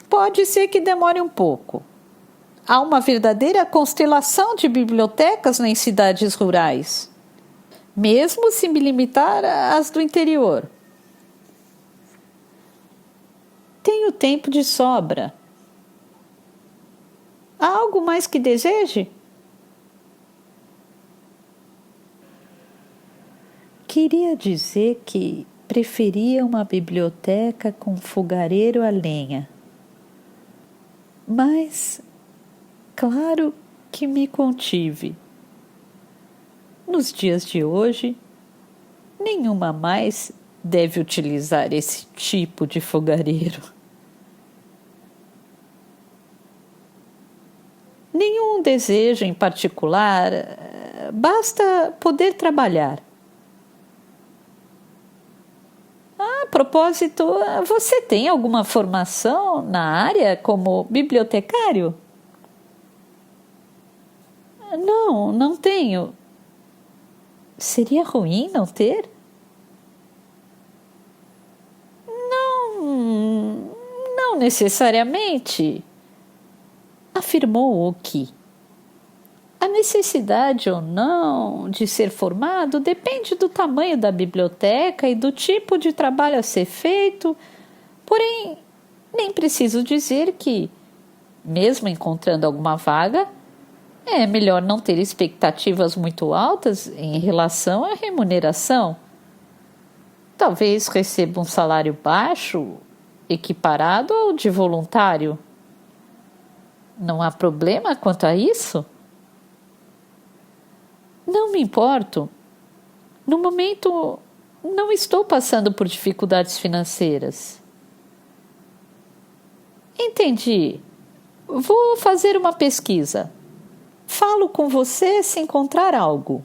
S1: Pode ser que demore um pouco. Há uma verdadeira constelação de bibliotecas em cidades rurais, mesmo se me limitar às do interior. Tenho tempo de sobra. Há algo mais que deseje? Queria dizer que preferia uma biblioteca com fogareiro a lenha. Mas, claro que me contive. Nos dias de hoje, nenhuma mais deve utilizar esse tipo de fogareiro. Nenhum desejo em particular, basta poder trabalhar. A propósito, você tem alguma formação na área como bibliotecário? Não, não tenho. Seria ruim não ter? Não necessariamente, afirmou Oki. A necessidade ou não de ser formado depende do tamanho da biblioteca e do tipo de trabalho a ser feito, porém, nem preciso dizer que, mesmo encontrando alguma vaga, é melhor não ter expectativas muito altas em relação à remuneração. Talvez receba um salário baixo, equiparado ao de voluntário. Não há problema quanto a isso? Não me importo. No momento, não estou passando por dificuldades financeiras. Entendi. Vou fazer uma pesquisa. Falo com você se encontrar algo.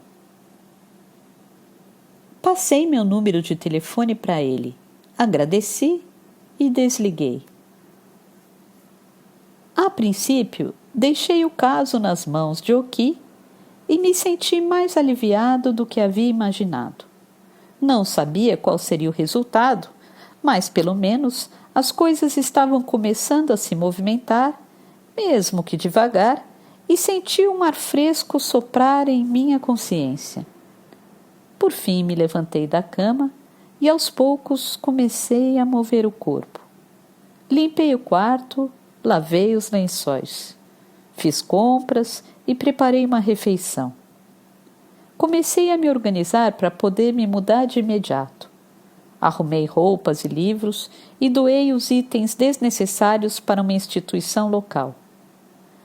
S1: Passei meu número de telefone para ele. Agradeci e desliguei. A princípio, deixei o caso nas mãos de Oki e me senti mais aliviado do que havia imaginado. Não sabia qual seria o resultado, mas pelo menos as coisas estavam começando a se movimentar, mesmo que devagar, e senti um ar fresco soprar em minha consciência. Por fim me levantei da cama e aos poucos comecei a mover o corpo. Limpei o quarto, lavei os lençóis. Fiz compras e preparei uma refeição. Comecei a me organizar para poder me mudar de imediato. Arrumei roupas e livros e doei os itens desnecessários para uma instituição local.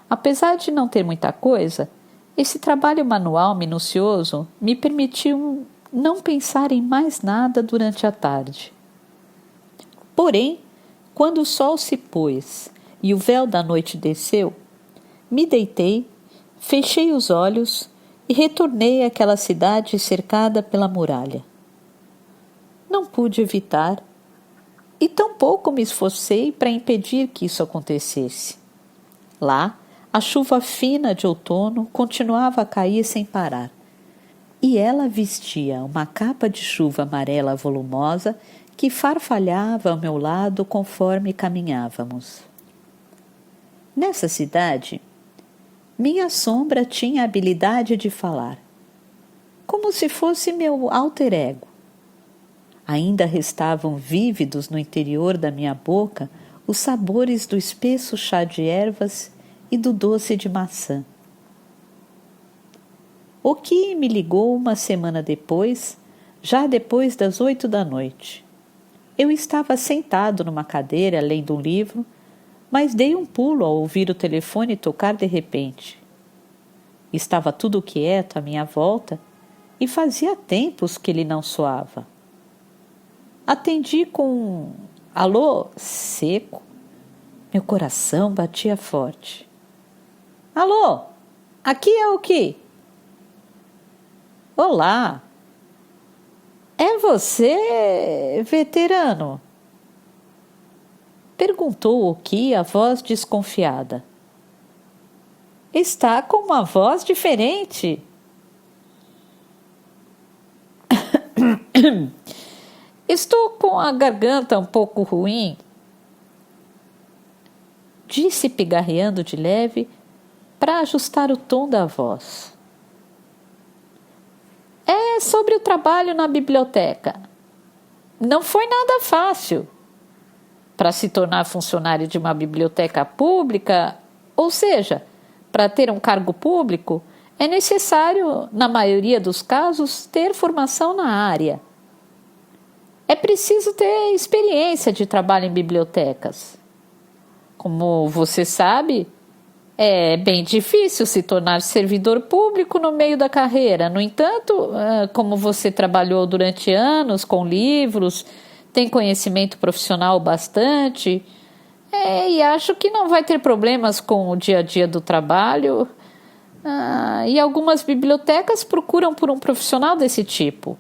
S1: Apesar de não ter muita coisa, esse trabalho manual minucioso me permitiu não pensar em mais nada durante a tarde. Porém, quando o sol se pôs e o véu da noite desceu, me deitei, fechei os olhos e retornei àquela cidade cercada pela muralha. Não pude evitar e tampouco me esforcei para impedir que isso acontecesse. Lá, a chuva fina de outono continuava a cair sem parar, e ela vestia uma capa de chuva amarela volumosa que farfalhava ao meu lado conforme caminhávamos. Nessa cidade, minha sombra tinha a habilidade de falar, como se fosse meu alter ego. Ainda restavam vívidos no interior da minha boca os sabores do espesso chá de ervas e do doce de maçã. Oki me ligou uma semana depois, já depois das 8 da noite. Eu estava sentado numa cadeira lendo um livro, mas dei um pulo ao ouvir o telefone tocar de repente. Estava tudo quieto à minha volta e fazia tempos que ele não soava. Atendi com um alô seco. Meu coração batia forte. Alô, aqui é o Oki. Olá. É você, veterano? Perguntou Oki, a voz desconfiada. Está com uma voz diferente. Estou com a garganta um pouco ruim, disse pigarreando de leve para ajustar o tom da voz. É sobre o trabalho na biblioteca. Não foi nada fácil. Para se tornar funcionário de uma biblioteca pública, ou seja, para ter um cargo público, é necessário, na maioria dos casos, ter formação na área. É preciso ter experiência de trabalho em bibliotecas. Como você sabe, é bem difícil se tornar servidor público no meio da carreira. No entanto, como você trabalhou durante anos com livros, tem conhecimento profissional bastante, e acho que não vai ter problemas com o dia a dia do trabalho. E algumas bibliotecas procuram por um profissional desse tipo.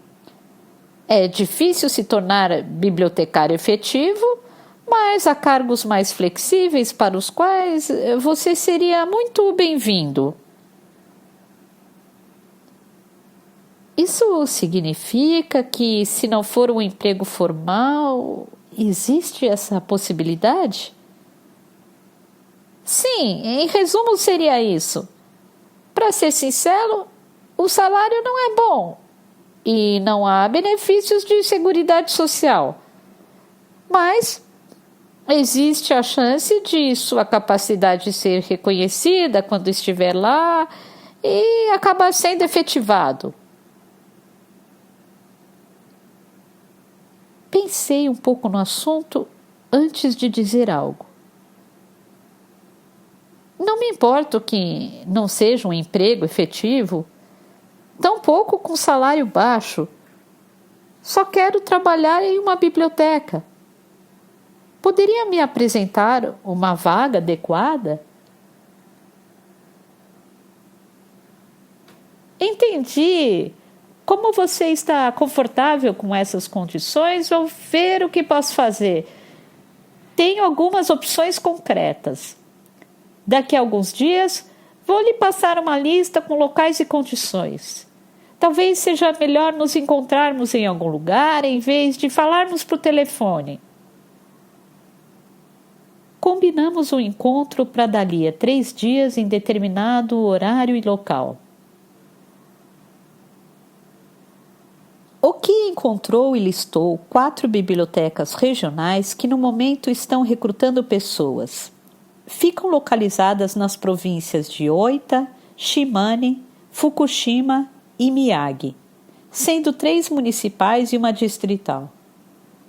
S1: É difícil se tornar bibliotecário efetivo, mas há cargos mais flexíveis para os quais você seria muito bem-vindo. Isso significa que, se não for um emprego formal, existe essa possibilidade? Sim, em resumo seria isso. Para ser sincero, o salário não é bom e não há benefícios de seguridade social. Mas existe a chance de sua capacidade ser reconhecida quando estiver lá e acabar sendo efetivado. Pensei um pouco no assunto antes de dizer algo. Não me importo que não seja um emprego efetivo, tampouco com salário baixo. Só quero trabalhar em uma biblioteca. Poderia me apresentar uma vaga adequada? Entendi. Como você está confortável com essas condições, vou ver o que posso fazer. Tenho algumas opções concretas. Daqui a alguns dias, vou lhe passar uma lista com locais e condições. Talvez seja melhor nos encontrarmos em algum lugar em vez de falarmos por telefone. Combinamos um encontro para dali a 3 dias em determinado horário e local. O que encontrou e listou 4 bibliotecas regionais que no momento estão recrutando pessoas. Ficam localizadas nas províncias de Oita, Shimane, Fukushima e Miyagi, sendo 3 municipais e uma distrital.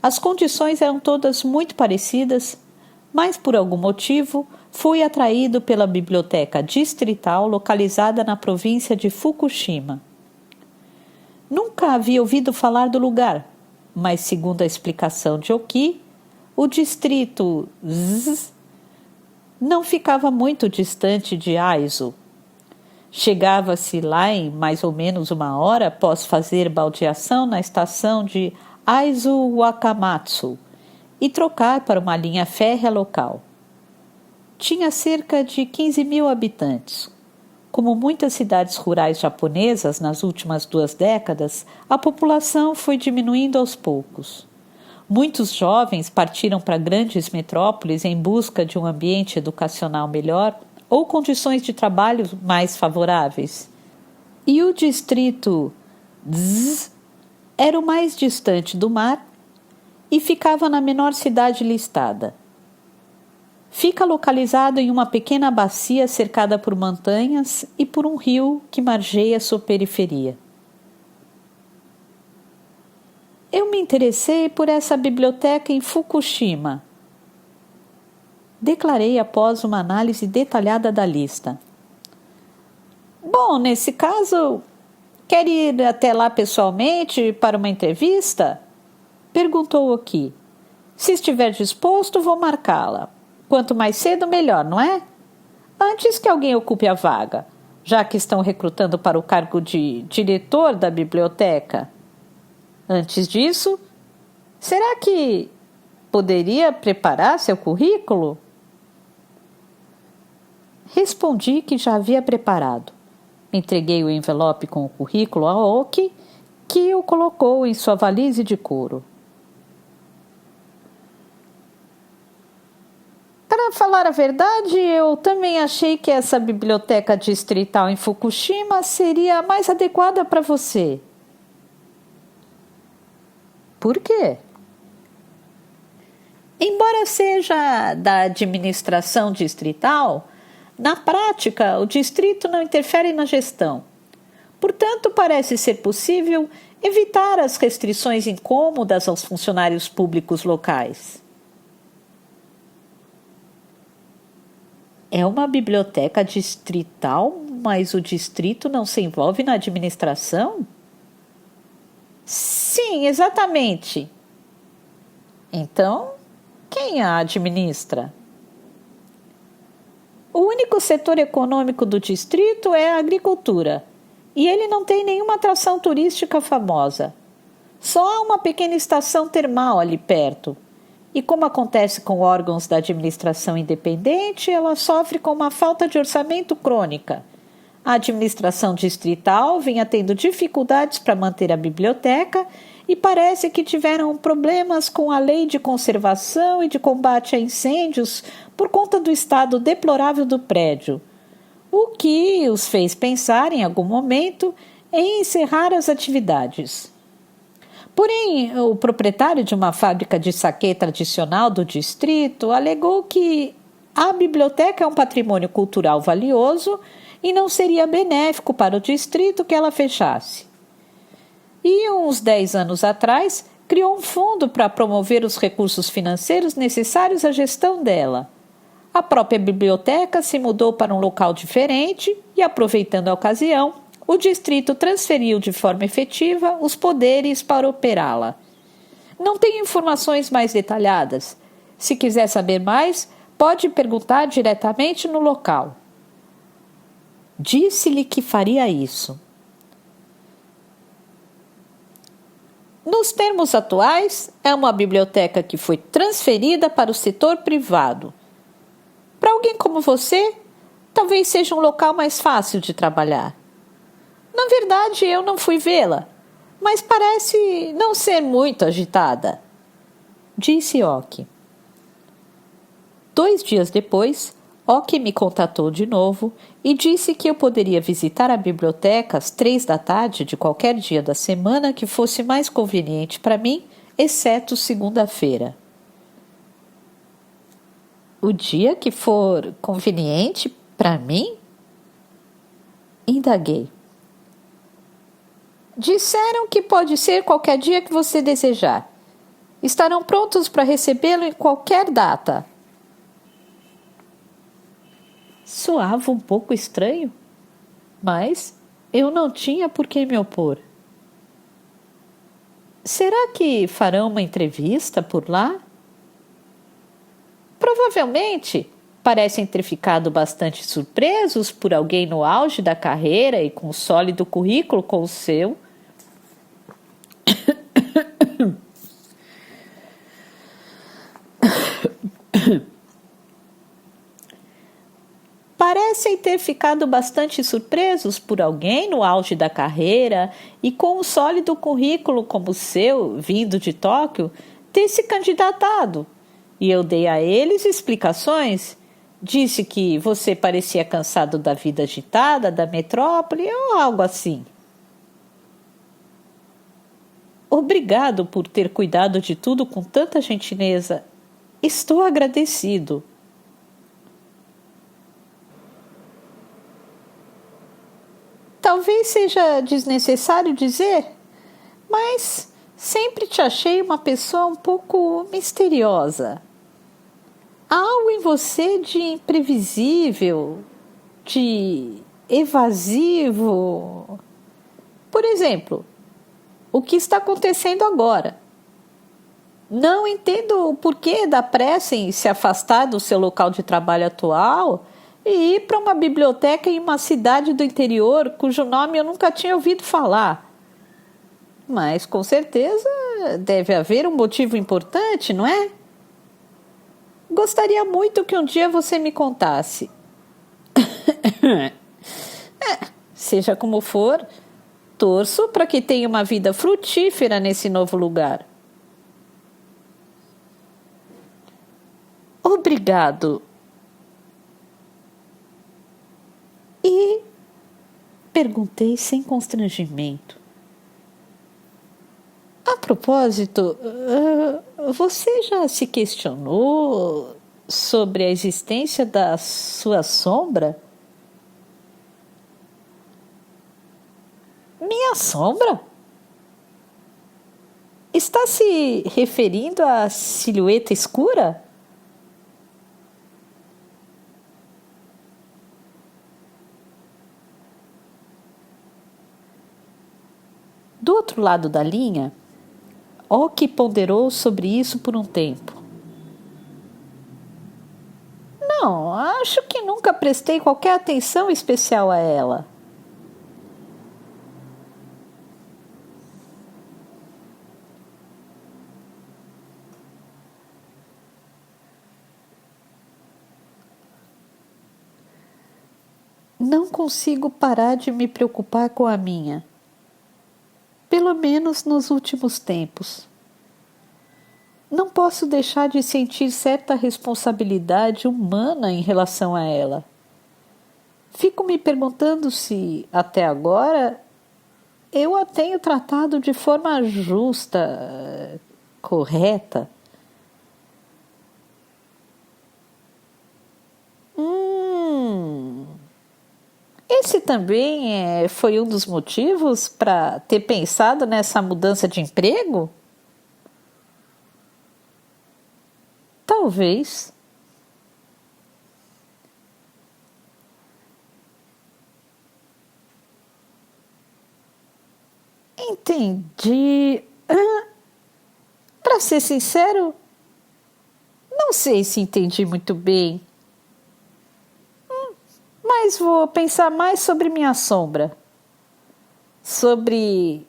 S1: As condições eram todas muito parecidas, mas por algum motivo fui atraído pela biblioteca distrital localizada na província de Fukushima. Nunca havia ouvido falar do lugar, mas segundo a explicação de Oki, o distrito Z não ficava muito distante de Aizu. Chegava-se lá em mais ou menos 1 hora após fazer baldeação na estação de Aizu Wakamatsu e trocar para uma linha férrea local. Tinha cerca de 15.000 habitantes. Como muitas cidades rurais japonesas nas últimas 2 décadas, a população foi diminuindo aos poucos. Muitos jovens partiram para grandes metrópoles em busca de um ambiente educacional melhor ou condições de trabalho mais favoráveis. E o distrito Z era o mais distante do mar e ficava na menor cidade listada. Fica localizado em uma pequena bacia cercada por montanhas e por um rio que margeia sua periferia. Eu me interessei por essa biblioteca em Fukushima. Declarei após uma análise detalhada da lista. Bom, nesse caso, quer ir até lá pessoalmente para uma entrevista? Perguntou Oki. Se estiver disposto, vou marcá-la. Quanto mais cedo, melhor, não é? Antes que alguém ocupe a vaga, já que estão recrutando para o cargo de diretor da biblioteca. Antes disso, será que poderia preparar seu currículo? Respondi que já havia preparado. Entreguei o envelope com o currículo a Oki, que o colocou em sua valise de couro. Para falar a verdade, eu também achei que essa biblioteca distrital em Fukushima seria a mais adequada para você. Por quê? Embora seja da administração distrital, Na prática, o distrito não interfere na gestão. Portanto, parece ser possível evitar as restrições incômodas aos funcionários públicos locais. É uma biblioteca distrital, mas o distrito não se envolve na administração? Sim, exatamente. Então, quem a administra? O único setor econômico do distrito é a agricultura, e ele não tem nenhuma atração turística famosa. Só há uma pequena estação termal ali perto. E como acontece com órgãos da administração independente, ela sofre com uma falta de orçamento crônica. A administração distrital vinha tendo dificuldades para manter a biblioteca e parece que tiveram problemas com a lei de conservação e de combate a incêndios por conta do estado deplorável do prédio, o que os fez pensar em algum momento em encerrar as atividades. Porém, o proprietário de uma fábrica de saquê tradicional do distrito alegou que a biblioteca é um patrimônio cultural valioso e não seria benéfico para o distrito que ela fechasse. E uns 10 anos atrás, criou um fundo para promover os recursos financeiros necessários à gestão dela. A própria biblioteca se mudou para um local diferente e, aproveitando a ocasião, o distrito transferiu de forma efetiva os poderes para operá-la. Não tenho informações mais detalhadas. Se quiser saber mais, pode perguntar diretamente no local. Disse-lhe que faria isso. Nos termos atuais, é uma biblioteca que foi transferida para o setor privado. Para alguém como você, talvez seja um local mais fácil de trabalhar. Na verdade, eu não fui vê-la, mas parece não ser muito agitada, disse Oki. 2 dias depois, Oki me contatou de novo e disse que eu poderia visitar a biblioteca às 3 da tarde de qualquer dia da semana que fosse mais conveniente para mim, exceto segunda-feira. O dia que for conveniente para mim? Indaguei. Disseram que pode ser qualquer dia que você desejar. Estarão prontos para recebê-lo em qualquer data. Soava um pouco estranho, mas eu não tinha por que me opor. Será que farão uma entrevista por lá? Provavelmente. Parecem ter ficado bastante surpresos por alguém no auge da carreira e com um sólido currículo como o seu. Parecem ter ficado bastante surpresos por alguém no auge da carreira e com um sólido currículo como o seu, vindo de Tóquio, ter se candidatado. E eu dei a eles explicações. Disse que você parecia cansado da vida agitada da metrópole ou algo assim. Obrigado por ter cuidado de tudo com tanta gentileza. Estou agradecido. Talvez seja desnecessário dizer, mas sempre te achei uma pessoa um pouco misteriosa. Há algo em você de imprevisível, de evasivo. Por exemplo, o que está acontecendo agora? Não entendo o porquê da pressa em se afastar do seu local de trabalho atual e ir para uma biblioteca em uma cidade do interior cujo nome eu nunca tinha ouvido falar. Mas, com certeza, deve haver um motivo importante, não é? Gostaria muito que um dia você me contasse. Seja como for, torço para que tenha uma vida frutífera nesse novo lugar. Obrigado. E perguntei sem constrangimento. A propósito, você já se questionou sobre a existência da sua sombra? Minha sombra? Está se referindo à silhueta escura? Do outro lado da linha, Oki ponderou sobre isso por um tempo. Não, acho que nunca prestei qualquer atenção especial a ela. Não consigo parar de me preocupar com a minha. Pelo menos nos últimos tempos. Não posso deixar de sentir certa responsabilidade humana em relação a ela. Fico me perguntando se, até agora, eu a tenho tratado de forma justa, correta. Esse também foi um dos motivos para ter pensado nessa mudança de emprego? Talvez. Entendi. Para ser sincero, não sei se entendi muito bem, mas vou pensar mais sobre minha sombra, sobre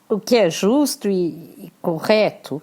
S1: o que é justo e correto.